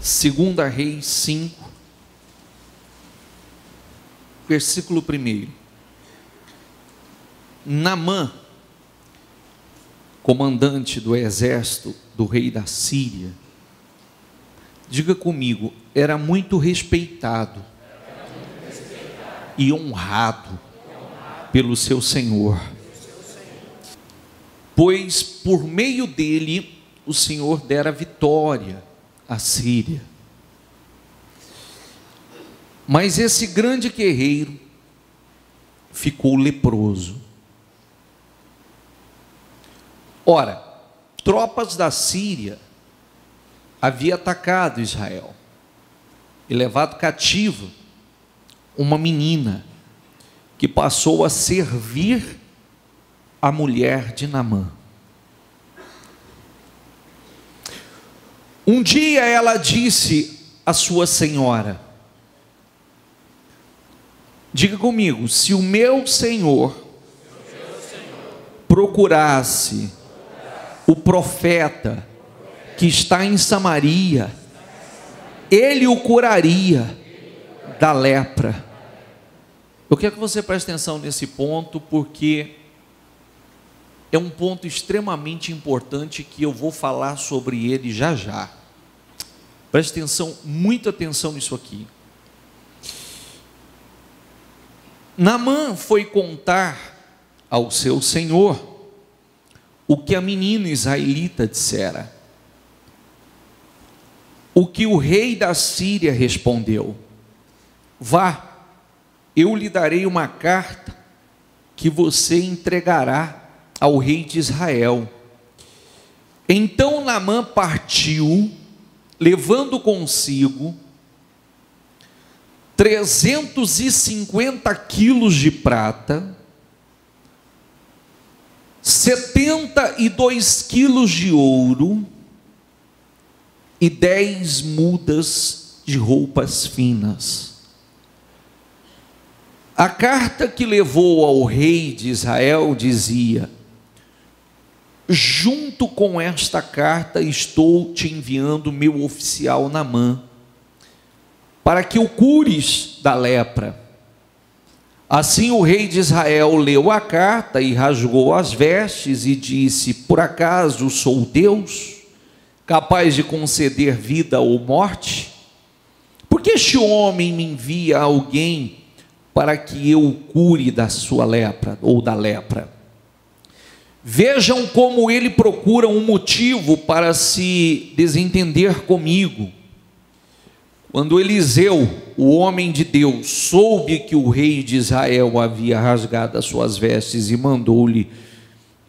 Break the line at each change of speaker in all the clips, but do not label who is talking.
Segunda Reis 5, versículo 1. Naamã, comandante do exército do rei da Síria, diga comigo, era muito respeitado e honrado pelo seu Senhor, pois por meio dele o Senhor dera vitória à Síria. Mas esse grande guerreiro ficou leproso. Ora, tropas da Síria haviam atacado Israel e levado cativo uma menina que passou a servir a mulher de Naamã. Um dia ela disse à sua senhora, diga comigo, se o meu senhor procurasse o profeta que está em Samaria, ele o curaria da lepra. Eu quero que você preste atenção nesse ponto, porque é um ponto extremamente importante que eu vou falar sobre ele já já. Preste atenção, muita atenção nisso aqui. Naamã foi contar ao seu senhor o que a menina israelita dissera. O que o rei da Síria respondeu: vá, eu lhe darei uma carta que você entregará ao rei de Israel. Então Naamã partiu, levando consigo 350 quilos de prata, 72 quilos de ouro e 10 mudas de roupas finas. A carta que levou ao rei de Israel dizia: junto com esta carta estou te enviando meu oficial Naamã, para que o cures da lepra. Assim o rei de Israel leu a carta e rasgou as vestes e disse: por acaso sou Deus, capaz de conceder vida ou morte? Por que este homem me envia alguém para que eu o cure da sua lepra, ou da lepra? Vejam como ele procura um motivo para se desentender comigo. Quando Eliseu, o homem de Deus, soube que o rei de Israel havia rasgado as suas vestes e mandou-lhe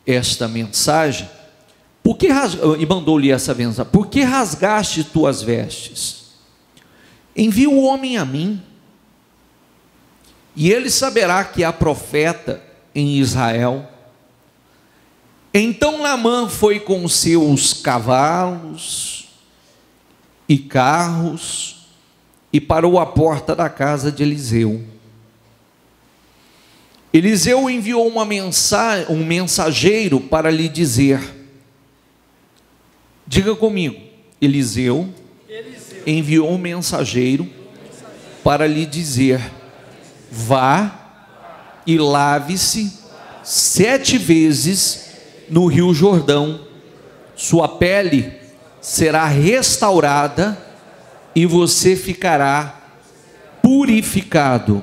esta mensagem, por que rasgaste tuas vestes? Envia o homem a mim, e ele saberá que há profeta em Israel. Então Naamã foi com seus cavalos e carros e parou à porta da casa de Eliseu. Eliseu enviou um mensageiro para lhe dizer, diga comigo, Eliseu enviou um mensageiro para lhe dizer: vá e lave-se 7 vezes no rio Jordão, sua pele será restaurada e você ficará purificado.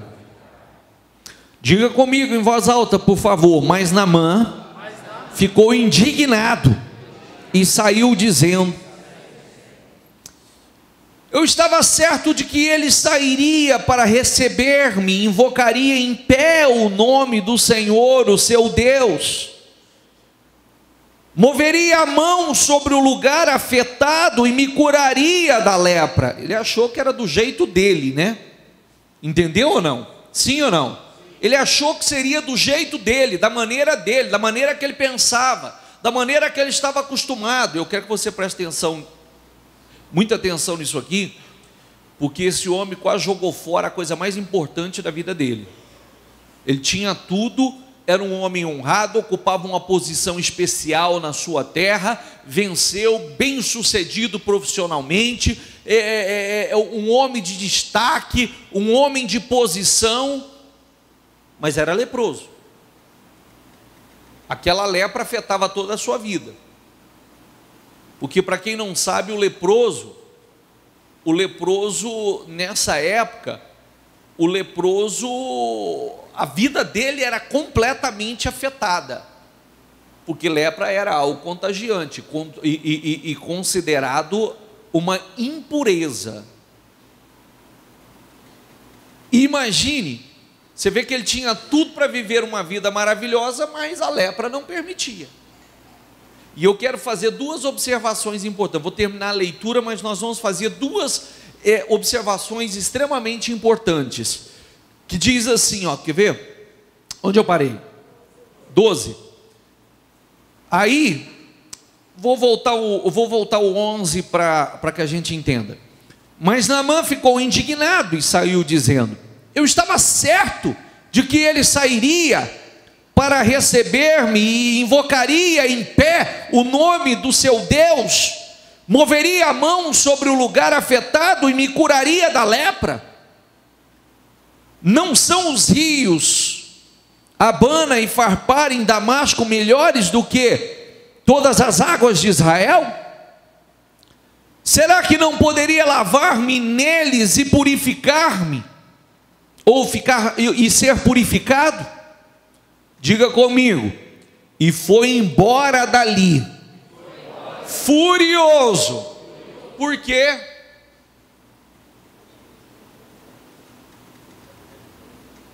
Diga comigo em voz alta, por favor. Mas Naamã ficou indignado e saiu dizendo: eu estava certo de que ele sairia para receber-me, invocaria em pé o nome do Senhor, o seu Deus, moveria a mão sobre o lugar afetado e me curaria da lepra. Ele achou que era do jeito dele, né? Entendeu ou não? Sim ou não? Ele achou que seria do jeito dele, da maneira que ele pensava, da maneira que ele estava acostumado. Eu quero que você preste atenção, muita atenção nisso aqui, porque esse homem quase jogou fora a coisa mais importante da vida dele. Ele tinha tudo, era um homem honrado, ocupava uma posição especial na sua terra, venceu, bem-sucedido profissionalmente, um homem de destaque, um homem de posição, mas era leproso. Aquela lepra afetava toda a sua vida. Porque, para quem não sabe, o leproso nessa época, a vida dele era completamente afetada, porque lepra era algo contagiante e considerado uma impureza. Imagine, você vê que ele tinha tudo para viver uma vida maravilhosa, mas a lepra não permitia. E eu quero fazer duas observações importantes. Vou terminar a leitura, mas nós vamos fazer duas observações extremamente importantes. Que diz assim, ó, quer ver? Onde eu parei? 12. Aí, vou voltar o 11 para que a gente entenda. Mas Naamã ficou indignado e saiu dizendo: eu estava certo de que ele sairia para receber-me e invocaria em pé o nome do seu Deus, moveria a mão sobre o lugar afetado e me curaria da lepra. Não são os rios Abana e Farpar em Damasco melhores do que todas as águas de Israel? Será que não poderia lavar-me neles e purificar-me, ou ser purificado? Diga comigo: e foi embora dali, furioso. Por quê?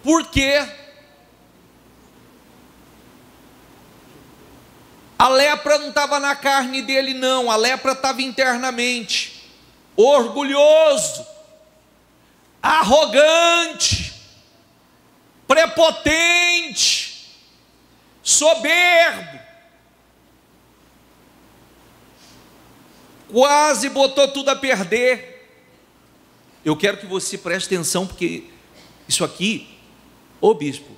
Porque a lepra não estava na carne dele, não, a lepra estava internamente. Orgulhoso, arrogante, prepotente, soberbo, quase botou tudo a perder. Eu quero que você preste atenção, porque isso aqui, ô bispo,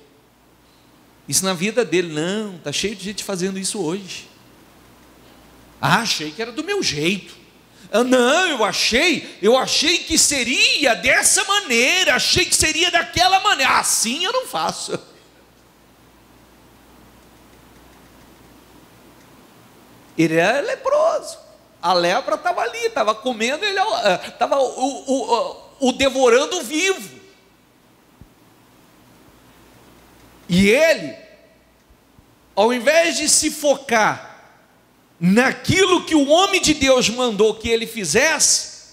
isso na vida dele, não, está cheio de gente fazendo isso hoje. Achei que era do meu jeito. Não, eu achei que seria dessa maneira, achei que seria daquela maneira. Assim eu não faço. Ele era leproso, a lepra estava ali, estava comendo, ele estava o devorando vivo. E ele, ao invés de se focar naquilo que o homem de Deus mandou que ele fizesse,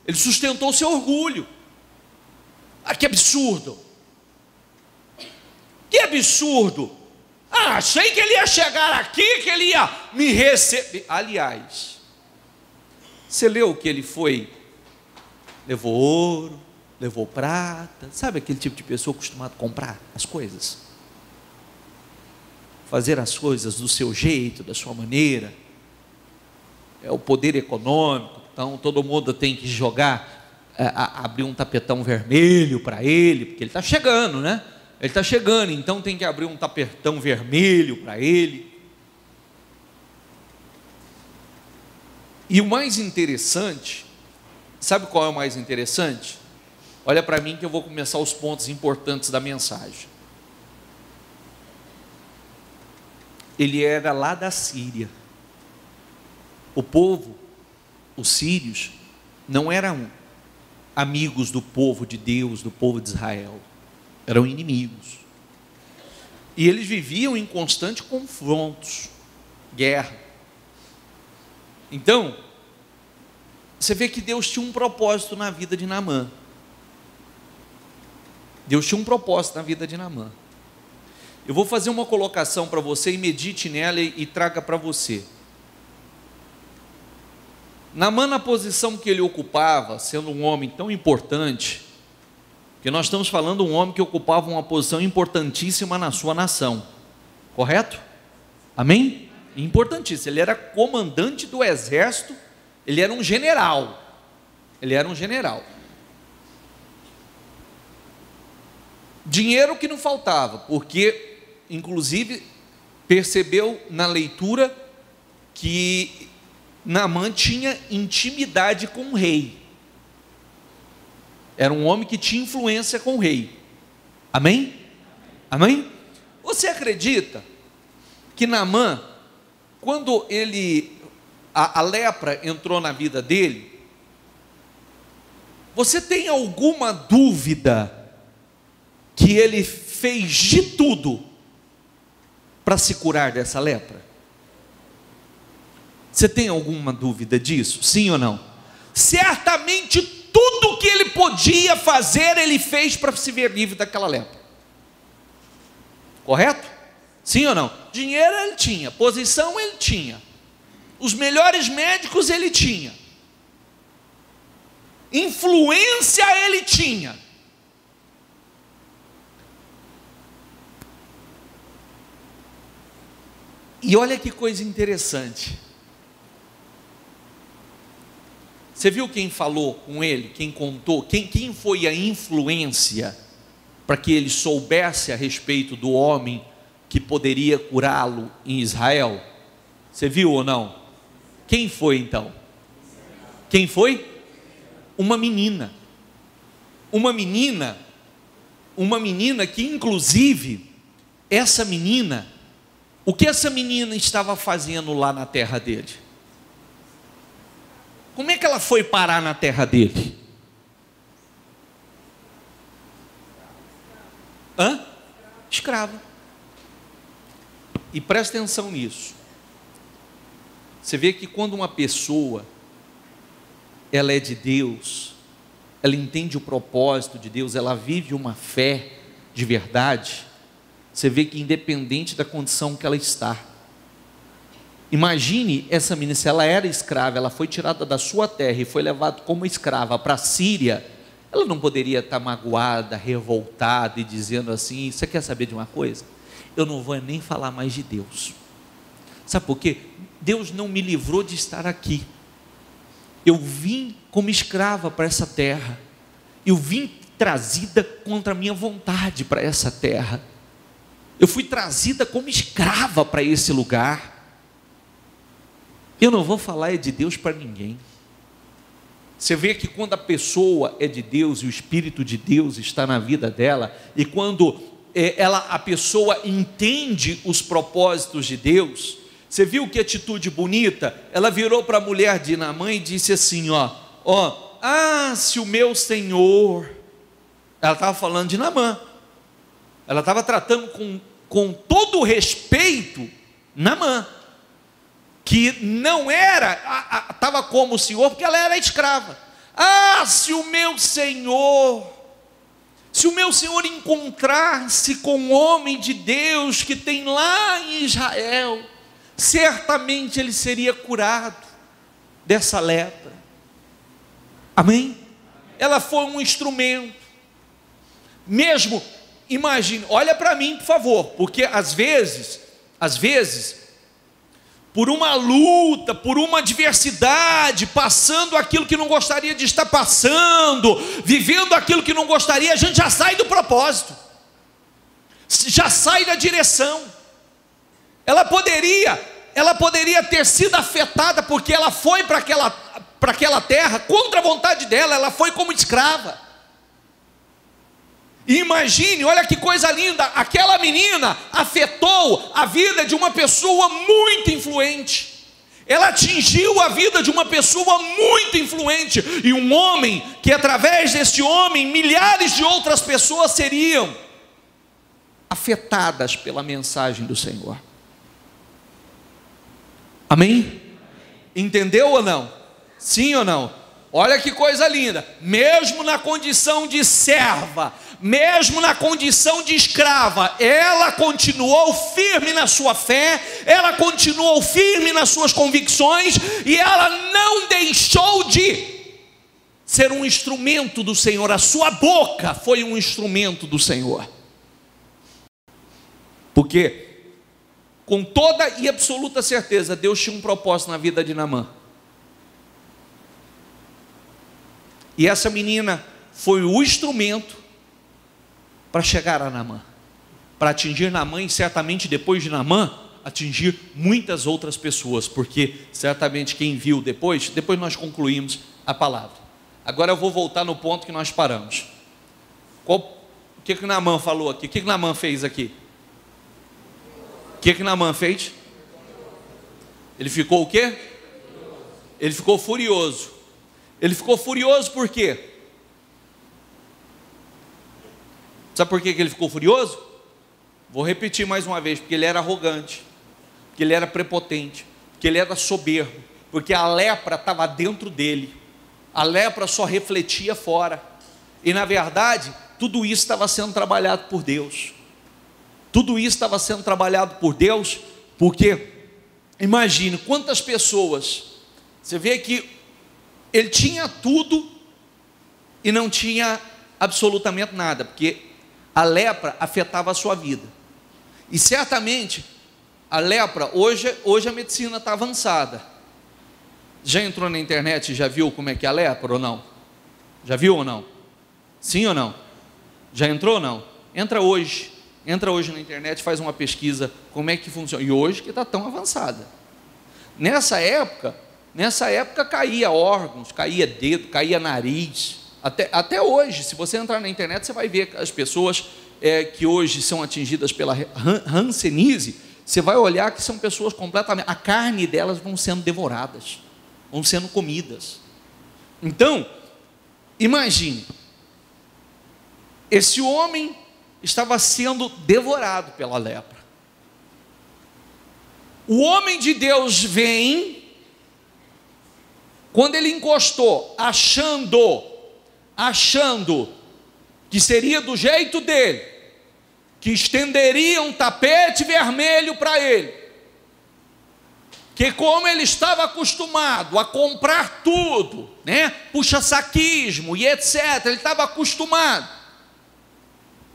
ele sustentou seu orgulho. Ah, que absurdo! Que absurdo! Ah, achei que ele ia chegar aqui, que ele ia me receber. Aliás, você leu que ele foi, levou ouro, levou prata, sabe aquele tipo de pessoa acostumado a comprar as coisas? Fazer as coisas do seu jeito, da sua maneira, é o poder econômico. Então todo mundo tem que abrir um tapetão vermelho para ele, porque ele está chegando, né? Ele está chegando, então tem que abrir um tapetão vermelho para ele. E o mais interessante, sabe qual é o mais interessante? Olha para mim que eu vou começar os pontos importantes da mensagem. Ele era lá da Síria. O povo, os sírios, não eram amigos do povo de Deus, do povo de Israel. Eram inimigos. E eles viviam em constantes confrontos, guerra. Então, você vê que Deus tinha um propósito na vida de Naamã. Deus tinha um propósito na vida de Naamã. Eu vou fazer uma colocação para você e medite nela e traga para você. Naamã, na posição que ele ocupava, sendo um homem tão importante, porque nós estamos falando de um homem que ocupava uma posição importantíssima na sua nação, correto? Amém? Importantíssimo, ele era comandante do exército, ele era um general, dinheiro que não faltava, porque inclusive, percebeu na leitura que Naamã tinha intimidade com o rei. Era um homem que tinha influência com o rei. Amém? Amém? Você acredita que Naamã, quando a lepra entrou na vida dele, você tem alguma dúvida que ele fez de tudo para se curar dessa lepra? Você tem alguma dúvida disso? Sim ou não? Certamente tudo que ele podia fazer, ele fez para se ver livre daquela lepra. Correto? Sim ou não? Dinheiro ele tinha, posição ele tinha, os melhores médicos ele tinha, influência ele tinha. E olha que coisa interessante. Você viu quem falou com ele, quem contou, quem foi a influência para que ele soubesse a respeito do homem que poderia curá-lo em Israel? Você viu ou não? Quem foi então? Quem foi? Uma menina que inclusive, essa menina, o que essa menina estava fazendo lá na terra dele? Como é que ela foi parar na terra dele? Escrava. E presta atenção nisso. Você vê que quando uma pessoa, ela é de Deus, ela entende o propósito de Deus, ela vive uma fé de verdade, você vê que independente da condição que ela está, imagine essa menina, se ela era escrava, ela foi tirada da sua terra e foi levada como escrava para a Síria, ela não poderia estar magoada, revoltada e dizendo assim: você quer saber de uma coisa? Eu não vou nem falar mais de Deus. Sabe por quê? Deus não me livrou de estar aqui. Eu vim como escrava para essa terra, eu vim trazida contra a minha vontade para essa terra, eu fui trazida como escrava para esse lugar. Eu não vou falar de Deus para ninguém. Você vê que quando a pessoa é de Deus e o Espírito de Deus está na vida dela, e quando a pessoa entende os propósitos de Deus, você viu que atitude bonita? Ela virou para a mulher de Naamã e disse assim: se o meu senhor, ela estava falando de Naamã, ela estava tratando com todo o respeito Naamã, que não era, estava como o senhor, porque ela era escrava. Se o meu senhor encontrar-se com um homem de Deus que tem lá em Israel, certamente ele seria curado dessa lepra. Amém? Ela foi um instrumento. Mesmo, imagine, olha para mim por favor, porque às vezes, por uma luta, por uma adversidade, passando aquilo que não gostaria de estar passando, vivendo aquilo que não gostaria, a gente já sai do propósito, já sai da direção. Ela poderia ter sido afetada, porque ela foi para aquela terra contra a vontade dela, ela foi como escrava. E imagine, olha que coisa linda, aquela menina afetou a vida de uma pessoa muito influente. Ela atingiu a vida de uma pessoa muito influente, e um homem que através desse homem milhares de outras pessoas seriam afetadas pela mensagem do Senhor. Amém? Entendeu ou não? Sim ou não? Olha que coisa linda, mesmo na condição de serva, mesmo na condição de escrava, ela continuou firme na sua fé, ela continuou firme nas suas convicções, e ela não deixou de ser um instrumento do Senhor. A sua boca foi um instrumento do Senhor, porque com toda e absoluta certeza Deus tinha um propósito na vida de Naamã. E essa menina foi o instrumento para chegar a Naamã. para atingir Naamã e certamente depois de Naamã, atingir muitas outras pessoas, porque certamente quem viu depois nós concluímos a palavra. Agora eu vou voltar no ponto que nós paramos. O que Naamã falou aqui? O que Naamã fez aqui? O que Naamã fez? Ele ficou o quê? Ele ficou furioso. Ele ficou furioso por quê? Sabe por que ele ficou furioso? Vou repetir mais uma vez, porque ele era arrogante, porque ele era prepotente, porque ele era soberbo, porque a lepra estava dentro dele, a lepra só refletia fora, e na verdade, tudo isso estava sendo trabalhado por Deus, porque, imagine, quantas pessoas, você vê que ele tinha tudo, e não tinha absolutamente nada, porque a lepra afetava a sua vida, e certamente, a lepra, hoje a medicina está avançada, já entrou na internet e já viu como é que é a lepra ou não? Já viu ou não? Sim ou não? Já entrou ou não? Entra hoje na internet, faz uma pesquisa, como é que funciona, e hoje que está tão avançada, nessa época caía órgãos, caía dedo, caía nariz, até hoje, se você entrar na internet, você vai ver as pessoas que hoje são atingidas pela hanseníase, você vai olhar que são pessoas completamente, a carne delas vão sendo devoradas, vão sendo comidas. Então, imagine, esse homem estava sendo devorado pela lepra. O homem de Deus vem, quando ele encostou, achando que seria do jeito dele, que estenderia um tapete vermelho para ele, que como ele estava acostumado a comprar tudo, puxa-saquismo e etc, ele estava acostumado,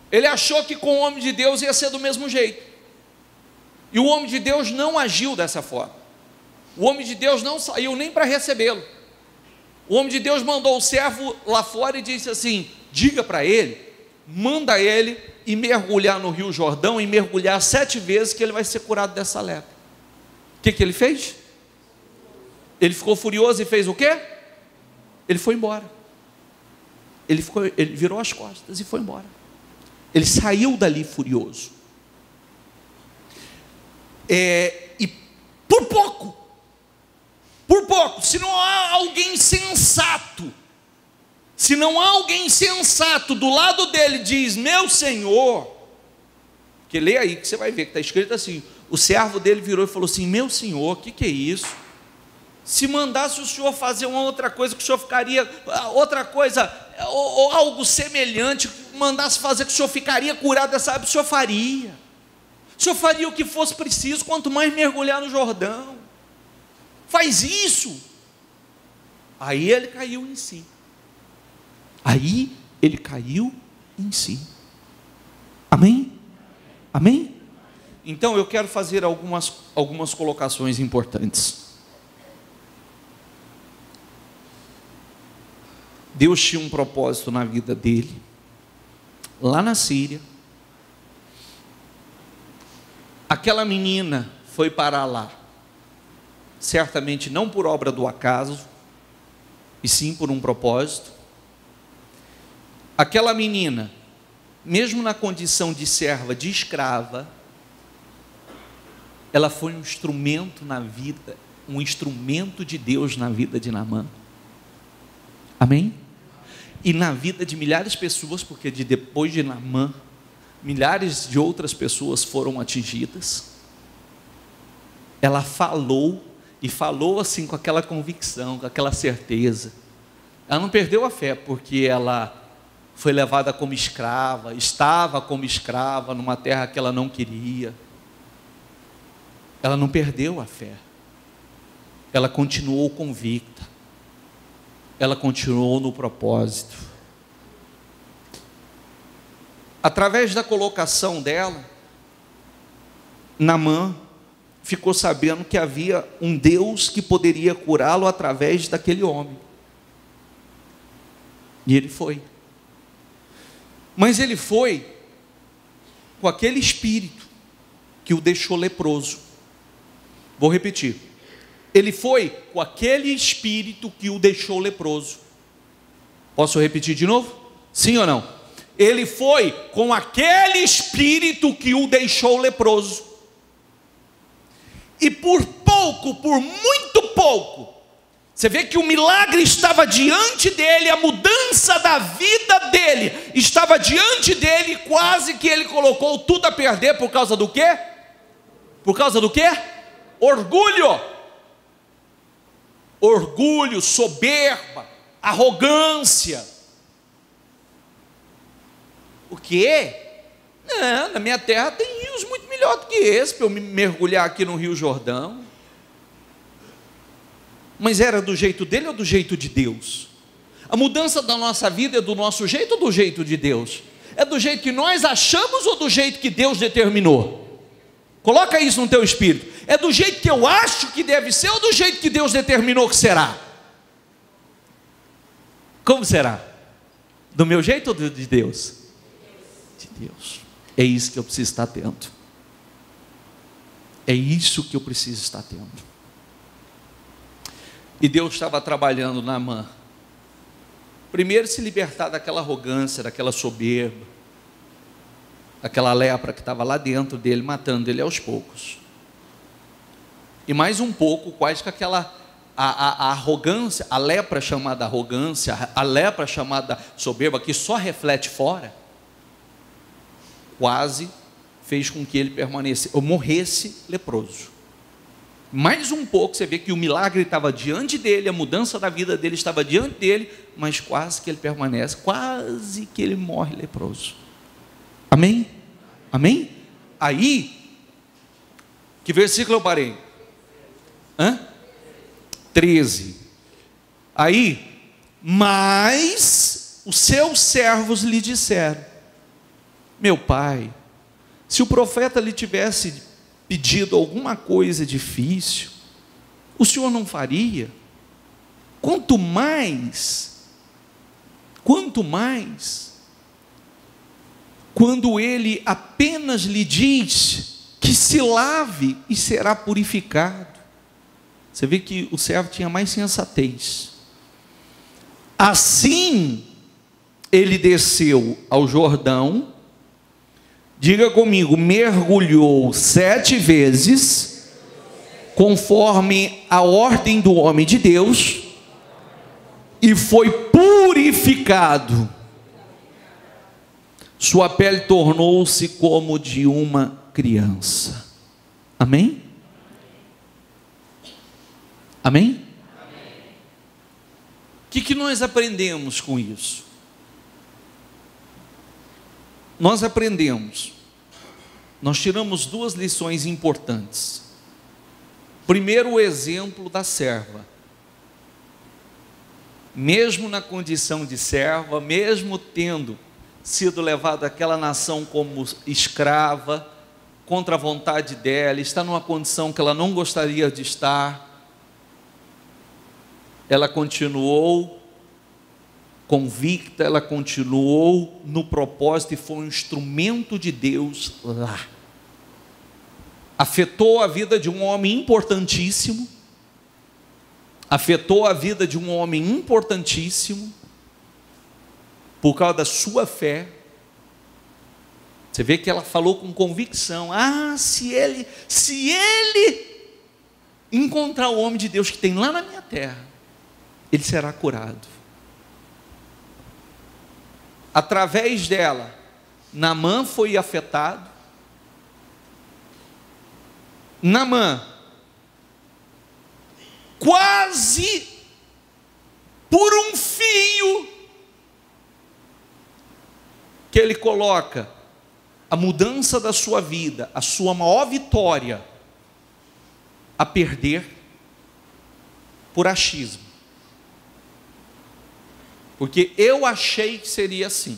ele achou que com o homem de Deus ia ser do mesmo jeito, e o homem de Deus não agiu dessa forma, o homem de Deus não saiu nem para recebê-lo, o homem de Deus mandou o servo lá fora e disse assim, diga para ele, manda ele ir mergulhar no Rio Jordão, e mergulhar 7 vezes, que ele vai ser curado dessa lepra. O que ele fez? Ele ficou furioso e fez o quê? Ele foi embora, ele virou as costas e foi embora, ele saiu dali furioso, e por pouco, se não há alguém sensato, do lado dele, diz, meu senhor, que lê aí, que você vai ver, que está escrito assim, o servo dele virou e falou assim, meu senhor, o que é isso? Se mandasse o senhor fazer uma outra coisa, que o senhor ficaria, outra coisa, ou algo semelhante, mandasse fazer, que o senhor ficaria curado dessa, o senhor faria o que fosse preciso, quanto mais mergulhar no Jordão, faz isso. Aí ele caiu em si, amém? Então eu quero fazer algumas colocações importantes. Deus tinha um propósito na vida dele, lá na Síria. Aquela menina foi parar lá, certamente não por obra do acaso, e sim por um propósito. Aquela menina, mesmo na condição de serva, de escrava, ela foi um instrumento na vida, um instrumento de Deus na vida de Naamã, amém? E na vida de milhares de pessoas, porque depois de Naamã, milhares de outras pessoas foram atingidas. Ela falou, e falou assim com aquela convicção, com aquela certeza. Ela não perdeu a fé, porque ela foi levada como escrava, estava como escrava numa terra que ela não queria. Ela não perdeu a fé, ela continuou convicta, ela continuou no propósito. Através da colocação dela, Naamã ficou sabendo que havia um Deus que poderia curá-lo através daquele homem, e ele foi. Mas ele foi com aquele espírito que o deixou leproso. Vou repetir. Ele foi com aquele espírito que o deixou leproso. Posso repetir de novo? Sim ou não? Ele foi com aquele espírito que o deixou leproso. E por pouco, por muito pouco, você vê que o milagre estava diante dele, a mudança da vida dele estava diante dele, quase que ele colocou tudo a perder por causa do quê? Por causa do quê? Orgulho. Orgulho, soberba, arrogância. O quê? Não, na minha terra tem rios muito melhor do que esse, para eu me mergulhar aqui no Rio Jordão. Mas era do jeito dele ou do jeito de Deus? A mudança da nossa vida é do nosso jeito ou do jeito de Deus? É do jeito que nós achamos ou do jeito que Deus determinou? Coloca isso no teu espírito. É do jeito que eu acho que deve ser ou do jeito que Deus determinou que será? Como será? Do meu jeito ou de Deus? De Deus. É isso que eu preciso estar atento. É isso que eu preciso estar atento. E Deus estava trabalhando na Naamã. Primeiro, se libertar daquela arrogância, daquela soberba, daquela lepra que estava lá dentro dele, matando ele aos poucos. E mais um pouco, quase que aquela a arrogância, a lepra chamada arrogância, a lepra chamada soberba, que só reflete fora, quase fez com que ele permanecesse, ou morresse leproso. Mais um pouco, você vê que o milagre estava diante dele, a mudança da vida dele estava diante dele, mas quase que ele permanece, quase que ele morre leproso. Amém? Amém? Aí, que versículo eu parei? 13. Aí, mas os seus servos lhe disseram: meu pai, se o profeta lhe tivesse pedido alguma coisa difícil, o senhor não faria? Quanto mais, quando ele apenas lhe diz que se lave e será purificado. Você vê que o servo tinha mais sensatez. Assim, ele desceu ao Jordão, diga comigo, mergulhou 7 vezes, conforme a ordem do homem de Deus, e foi purificado. Sua pele tornou-se como de uma criança. Amém? Amém? O que nós aprendemos com isso? Nós aprendemos, nós tiramos 2 lições importantes. Primeiro, o exemplo da serva. Mesmo na condição de serva, mesmo tendo sido levada àquela nação como escrava, contra a vontade dela, está numa condição que ela não gostaria de estar, ela continuou convicta, ela continuou no propósito e foi um instrumento de Deus lá. Afetou a vida de um homem importantíssimo, por causa da sua fé. Você vê que ela falou com convicção: se ele encontrar o homem de Deus que tem lá na minha terra, ele será curado. Através dela, Naamã foi afetado. Naamã, quase por um fio, que ele coloca a mudança da sua vida, a sua maior vitória, a perder por achismo. Porque eu achei que seria assim,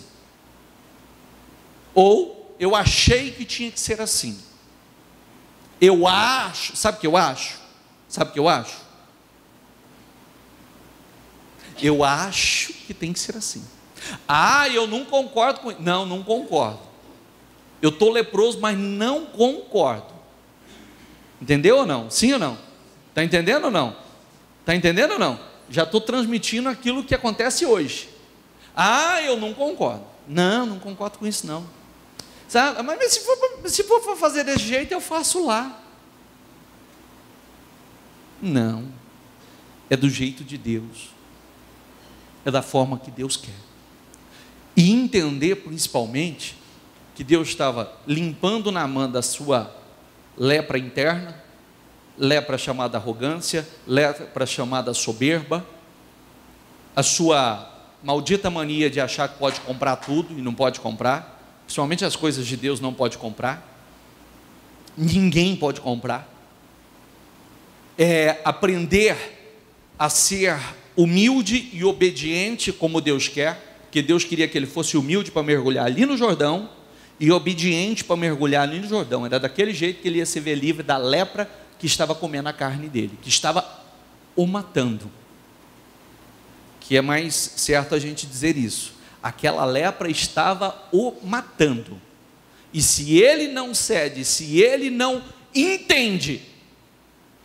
ou eu achei que tinha que ser assim. Eu acho, sabe o que eu acho? Eu acho que tem que ser assim. Eu não concordo com isso. Não concordo. Eu estou leproso, mas não concordo. Entendeu ou não? Sim ou não? Está entendendo ou não? Está entendendo ou não? Já estou transmitindo aquilo que acontece hoje. Ah, eu não concordo. Não concordo com isso não. Sabe? Mas se for para fazer desse jeito, eu faço lá. Não. É do jeito de Deus. É da forma que Deus quer. E entender principalmente que Deus estava limpando Naamã da sua lepra interna, lepra chamada arrogância, lepra chamada soberba, a sua maldita mania de achar que pode comprar tudo e não pode comprar, principalmente as coisas de Deus não pode comprar, ninguém pode comprar. Aprender a ser humilde e obediente como Deus quer, porque Deus queria que ele fosse humilde para mergulhar ali no Jordão, e obediente para mergulhar ali no Jordão. Era daquele jeito que ele ia se ver livre da lepra que estava comendo a carne dele, que estava o matando. Que é mais certo a gente dizer isso. Aquela lepra estava o matando. E se ele não cede, se ele não entende,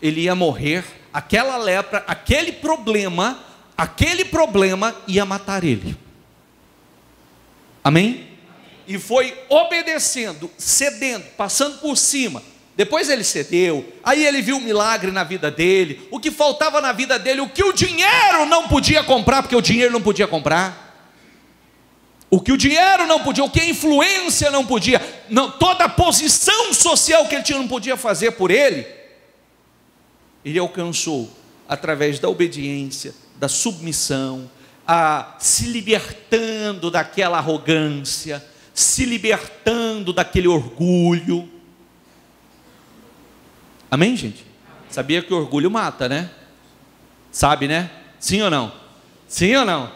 ele ia morrer. Aquela lepra, aquele problema ia matar ele. Amém? E foi obedecendo, cedendo, passando por cima. Depois ele cedeu, aí ele viu um milagre na vida dele, o que faltava na vida dele, o que o dinheiro não podia comprar, porque o dinheiro não podia comprar, o que o dinheiro não podia, o que a influência não podia, não, toda a posição social que ele tinha não podia fazer por ele alcançou através da obediência, da submissão, se libertando daquela arrogância, se libertando daquele orgulho. Amém, gente? Sabia que o orgulho mata, né? Sabe, né? Sim ou não? Sim ou não?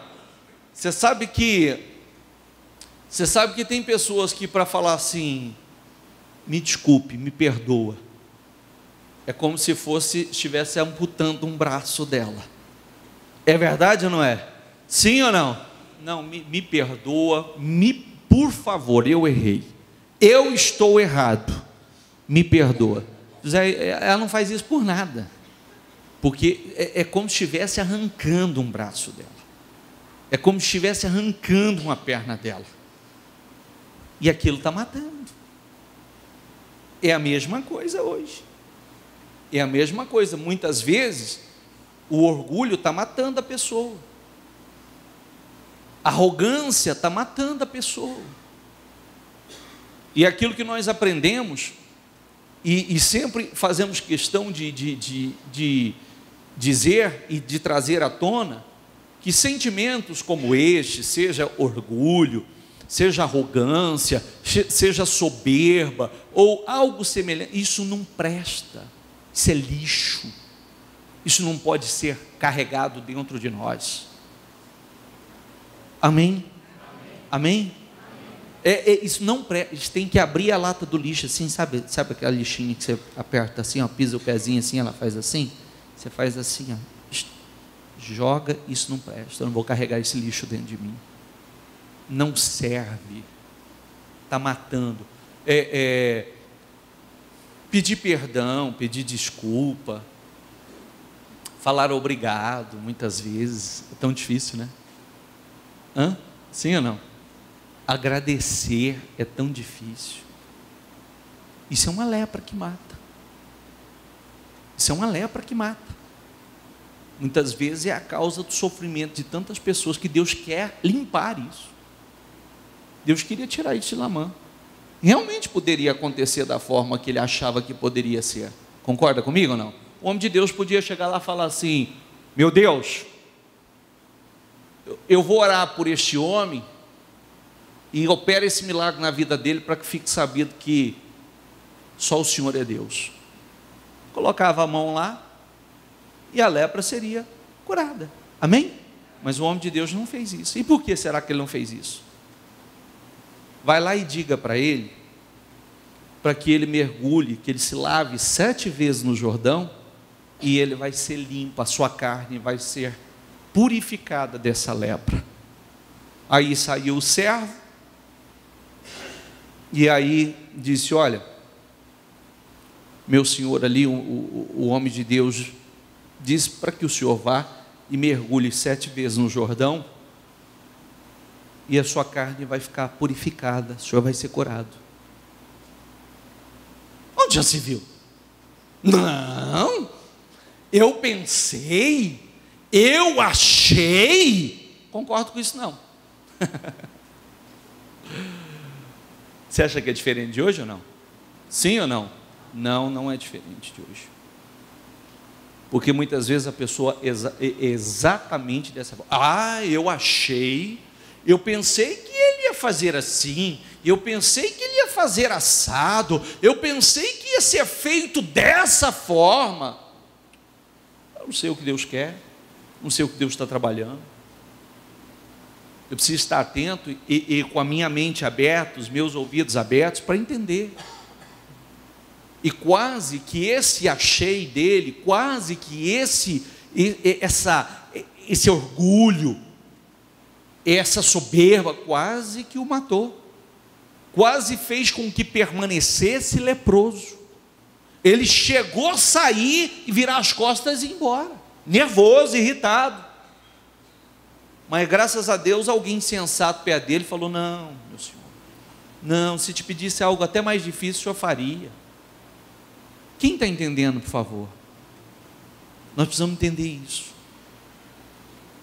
Você sabe que tem pessoas que para falar assim, me desculpe, me perdoa, é como se estivesse amputando um braço dela. É verdade ou não é? Sim ou não? Não, me perdoa, por favor, eu errei, eu estou errado, me perdoa. Ela não faz isso por nada, porque é como se estivesse arrancando um braço dela, é como se estivesse arrancando uma perna dela, e aquilo está matando. É a mesma coisa hoje, é a mesma coisa. Muitas vezes o orgulho está matando a pessoa, a arrogância está matando a pessoa, e aquilo que nós aprendemos, e sempre fazemos questão de dizer e de trazer à tona, que sentimentos como este, seja orgulho, seja arrogância, seja soberba, ou algo semelhante, isso não presta, isso é lixo, isso não pode ser carregado dentro de nós. Amém? Amém? Isso não presta. A gente tem que abrir a lata do lixo assim, sabe aquela lixinha que você aperta assim, ó, pisa o pezinho assim, ela faz assim, você faz assim, ó, joga, isso não presta, eu não vou carregar esse lixo dentro de mim, não serve, está matando. Pedir perdão, pedir desculpa, falar obrigado, muitas vezes, é tão difícil, né? Sim ou não? Agradecer é tão difícil. Isso é uma lepra que mata. Isso é uma lepra que mata. Muitas vezes é a causa do sofrimento de tantas pessoas que Deus quer limpar isso. Deus queria tirar isso de Naamã. Realmente poderia acontecer da forma que ele achava que poderia ser. Concorda comigo ou não? O homem de Deus podia chegar lá e falar assim: meu Deus, eu vou orar por este homem e opera esse milagre na vida dele para que fique sabido que só o Senhor é Deus. Colocava a mão lá e a lepra seria curada. Amém? Mas o homem de Deus não fez isso. E por que será que ele não fez isso? Vai lá e diga para ele, para que ele mergulhe, que ele se lave 7 vezes no Jordão, e ele vai ser limpo, a sua carne vai ser purificada dessa lepra. Aí saiu o servo, E aí disse: olha, meu senhor ali, o homem de Deus, disse para que o senhor vá e mergulhe 7 vezes no Jordão, e a sua carne vai ficar purificada, o senhor vai ser curado. Onde já se viu? Não, eu pensei, eu achei. Concordo com isso não. Você acha que é diferente de hoje ou não? Sim ou não? Não, não é diferente de hoje. Porque muitas vezes a pessoa exatamente dessa forma: ah, eu achei, eu pensei que ele ia fazer assim, eu pensei que ele ia fazer assado, eu pensei que ia ser feito dessa forma. Eu não sei o que Deus quer, não sei o que Deus está trabalhando. Eu preciso estar atento e com a minha mente aberta, os meus ouvidos abertos, para entender. E quase que esse achei dele, quase que esse orgulho, essa soberba, quase que o matou, quase fez com que permanecesse leproso. Ele chegou a sair e virar as costas e ir embora, nervoso, irritado. Mas graças a Deus alguém sensato perto dele falou: não, meu senhor, não, se te pedisse algo até mais difícil, o senhor faria. Quem está entendendo, por favor? Nós precisamos entender isso.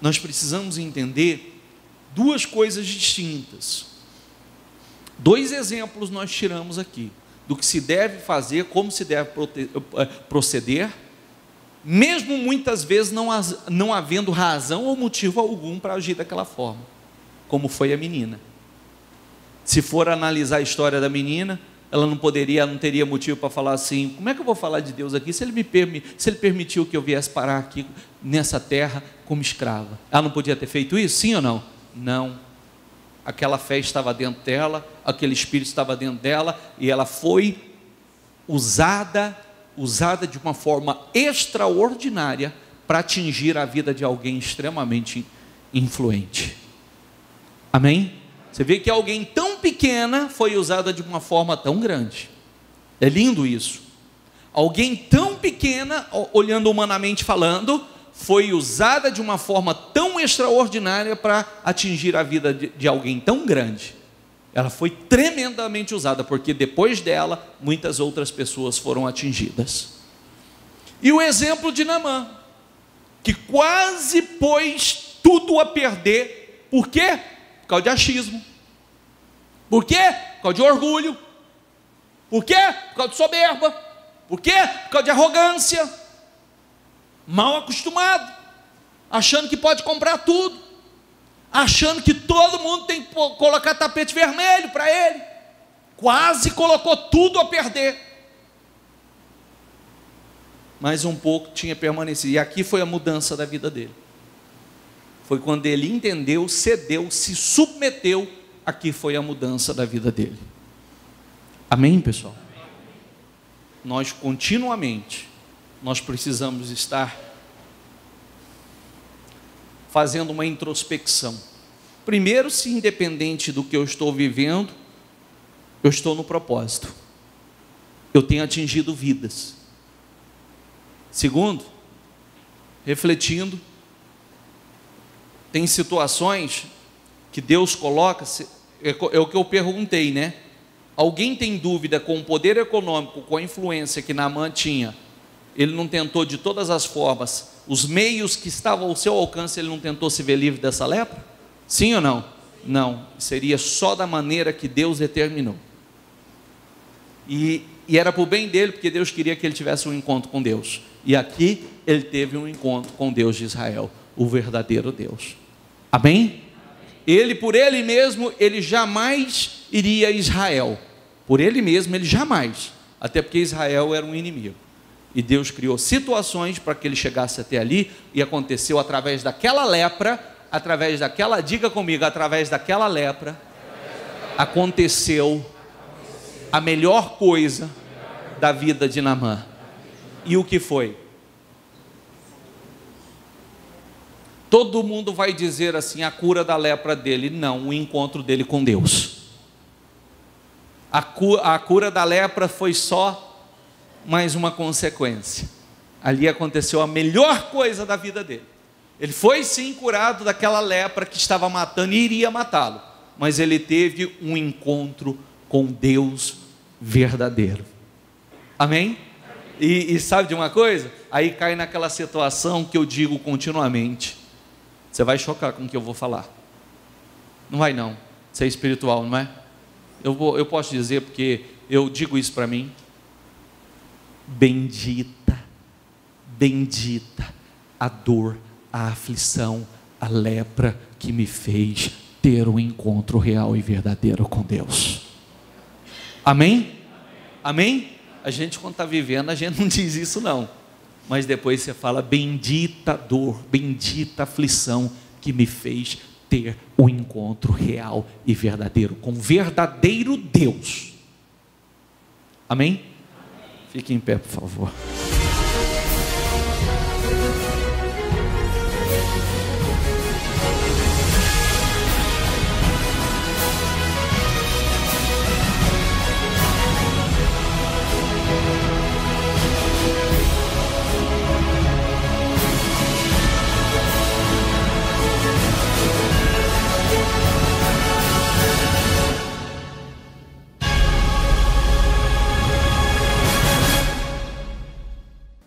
Nós precisamos entender 2 coisas distintas. 2 exemplos nós tiramos aqui, do que se deve fazer, como se deve proceder, mesmo muitas vezes não havendo razão ou motivo algum para agir daquela forma, como foi a menina. Se for analisar a história da menina, ela não teria motivo para falar assim: como é que eu vou falar de Deus aqui se ele permitiu que eu viesse parar aqui nessa terra como escrava? Ela não podia ter feito isso? Sim ou não? Não. Aquela fé estava dentro dela, aquele espírito estava dentro dela, e ela foi usada de uma forma extraordinária para atingir a vida de alguém extremamente influente. Amém? Você vê que alguém tão pequena foi usada de uma forma tão grande. É lindo isso. Alguém tão pequena, olhando humanamente falando, foi usada de uma forma tão extraordinária para atingir a vida de alguém tão grande. Ela foi tremendamente usada, porque depois dela, muitas outras pessoas foram atingidas. E o exemplo de Naamã, que quase pôs tudo a perder. Por quê? Por causa de achismo. Por quê? Por causa de orgulho. Por quê? Por causa de soberba. Por quê? Por causa de arrogância. Mal acostumado, achando que pode comprar tudo, achando que todo mundo tem que colocar tapete vermelho para ele. Quase colocou tudo a perder. Mas um pouco tinha permanecido. E aqui foi a mudança da vida dele. Foi quando ele entendeu, cedeu, se submeteu. Aqui foi a mudança da vida dele. Amém, pessoal? Nós continuamente, nós precisamos estar fazendo uma introspecção. Primeiro, se independente do que eu estou vivendo, eu estou no propósito. Eu tenho atingido vidas. Segundo, refletindo, tem situações que Deus coloca, é o que eu perguntei, né? Alguém tem dúvida com o poder econômico, com a influência que Naamã tinha? Ele não tentou de todas as formas, os meios que estavam ao seu alcance, ele não tentou se ver livre dessa lepra? Sim ou não? Não, seria só da maneira que Deus determinou. E era para o bem dele, porque Deus queria que ele tivesse um encontro com Deus. E aqui ele teve um encontro com Deus de Israel, o verdadeiro Deus. Amém? Ele, por ele mesmo, ele jamais iria a Israel. Por ele mesmo, ele jamais. Até porque Israel era um inimigo. E Deus criou situações para que ele chegasse até ali. E aconteceu através daquela lepra, diga comigo, através daquela lepra, aconteceu a melhor coisa da vida de Naamã. E o que foi? Todo mundo vai dizer assim, a cura da lepra dele. Não, o encontro dele com Deus. A cura da lepra foi só mais uma consequência. Ali aconteceu a melhor coisa da vida dele. Ele foi sim curado daquela lepra que estava matando e iria matá-lo, mas ele teve um encontro com Deus verdadeiro. Amém? E sabe de uma coisa? Aí cai naquela situação que eu digo continuamente. Você vai chocar com o que eu vou falar. Não vai não. Isso é espiritual, não é? Eu posso dizer porque eu digo isso para mim. Bendita a dor, a aflição, a lepra que me fez ter um encontro real e verdadeiro com Deus. Amém? Amém? A gente quando está vivendo, a gente não diz isso não. Mas depois você fala, bendita dor, bendita aflição que me fez ter um encontro real e verdadeiro com o verdadeiro Deus. Amém? Fique em pé, por favor.